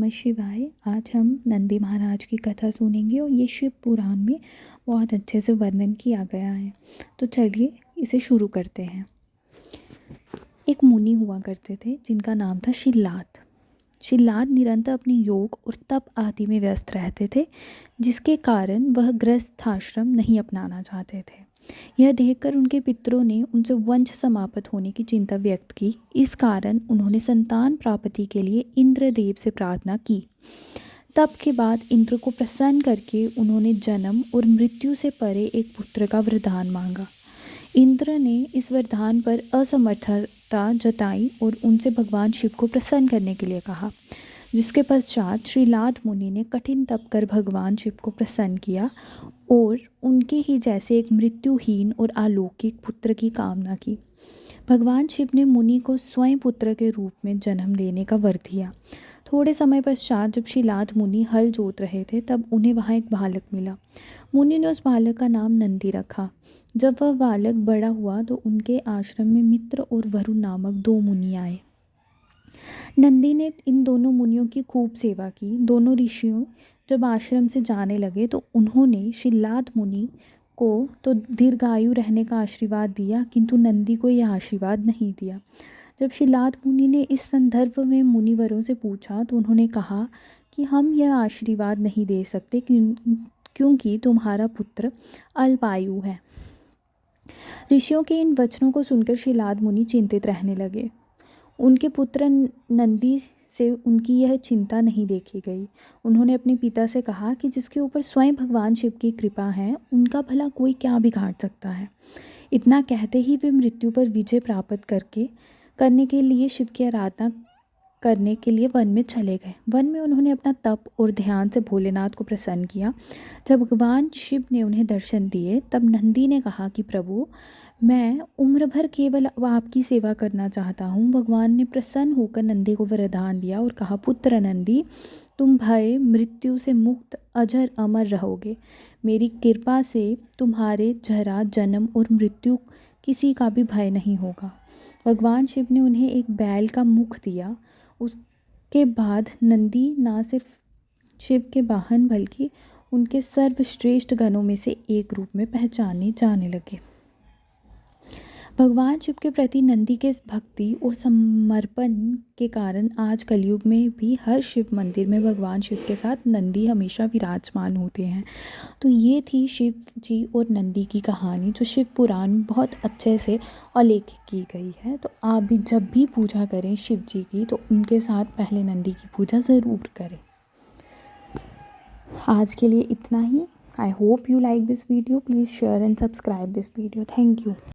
नमः शिवाय। आज हम नंदी महाराज की कथा सुनेंगे और ये शिव पुराण में बहुत अच्छे से वर्णन किया गया है। तो चलिए इसे शुरू करते हैं। एक मुनि हुआ करते थे जिनका नाम था शिल्लाद। शिल्लाद निरंतर अपने योग और तप आदि में व्यस्त रहते थे, जिसके कारण वह गृहस्थाश्रम नहीं अपनाना चाहते थे। यह देखकर उनके पितरों ने उनसे वंश समाप्त होने की चिंता व्यक्त की। इस कारण उन्होंने संतान प्राप्ति के लिए इंद्रदेव से प्रार्थना की। तब के बाद इंद्र को प्रसन्न करके उन्होंने जन्म और मृत्यु से परे एक पुत्र का वरदान मांगा। इंद्र ने इस वरदान पर असमर्थता जताई और उनसे भगवान शिव को प्रसन्न करने के लिए कहा, जिसके पश्चात शिल्लाद मुनि ने कठिन तप कर भगवान शिव को प्रसन्न किया और उनके ही जैसे एक मृत्युहीन और अलौकिक पुत्र की कामना की। भगवान शिव ने मुनि को स्वयं पुत्र के रूप में जन्म लेने का वर दिया। थोड़े समय पश्चात जब शिल्लाद मुनि हल जोत रहे थे, तब उन्हें वहाँ एक बालक मिला। मुनि ने उस बालक का नाम नंदी रखा। जब वह बालक बड़ा हुआ तो उनके आश्रम में मित्र और वरुण नामक दो मुनि आए। नंदी ने इन दोनों मुनियों की खूब सेवा की। दोनों ऋषियों जब आश्रम से जाने लगे तो उन्होंने शिल्लाद मुनि को तो दीर्घायु रहने का आशीर्वाद दिया, किंतु नंदी को यह आशीर्वाद नहीं दिया। जब शिल्लाद मुनि ने इस संदर्भ में मुनिवरों से पूछा तो उन्होंने कहा कि हम यह आशीर्वाद नहीं दे सकते क्योंकि तुम्हारा पुत्र अल्पायु है। ऋषियों के इन वचनों को सुनकर शिल्लाद मुनि चिंतित रहने लगे। उनके पुत्र नंदी से उनकी यह चिंता नहीं देखी गई। उन्होंने अपने पिता से कहा कि जिसके ऊपर स्वयं भगवान शिव की कृपा है, उनका भला कोई क्या बिगाड़ सकता है। इतना कहते ही वे मृत्यु पर विजय प्राप्त करने के लिए शिव की आराधना करने के लिए वन में चले गए। वन में उन्होंने अपना तप और ध्यान से भोलेनाथ को प्रसन्न किया। जब भगवान शिव ने उन्हें दर्शन दिए, तब नंदी ने कहा कि प्रभु, मैं उम्र भर केवल आपकी सेवा करना चाहता हूँ। भगवान ने प्रसन्न होकर नंदी को वरदान दिया और कहा, पुत्र नंदी, तुम भय मृत्यु से मुक्त अजर अमर रहोगे। मेरी कृपा से तुम्हारे जरा जन्म और मृत्यु किसी का भी भय नहीं होगा। भगवान शिव ने उन्हें एक बैल का मुख दिया। उसके बाद नंदी न सिर्फ शिव के वाहन बल्कि उनके सर्वश्रेष्ठ गणों में से एक रूप में पहचाने जाने लगे। भगवान शिव के प्रति नंदी के इस भक्ति और समर्पण के कारण आज कलयुग में भी हर शिव मंदिर में भगवान शिव के साथ नंदी हमेशा विराजमान होते हैं। तो ये थी शिव जी और नंदी की कहानी, जो शिव पुराण में बहुत अच्छे से उल्लेखित की गई है। तो आप भी जब भी पूजा करें शिव जी की, तो उनके साथ पहले नंदी की पूजा ज़रूर करें। आज के लिए इतना ही। I hope you like this video. Please share and subscribe this video. Thank you.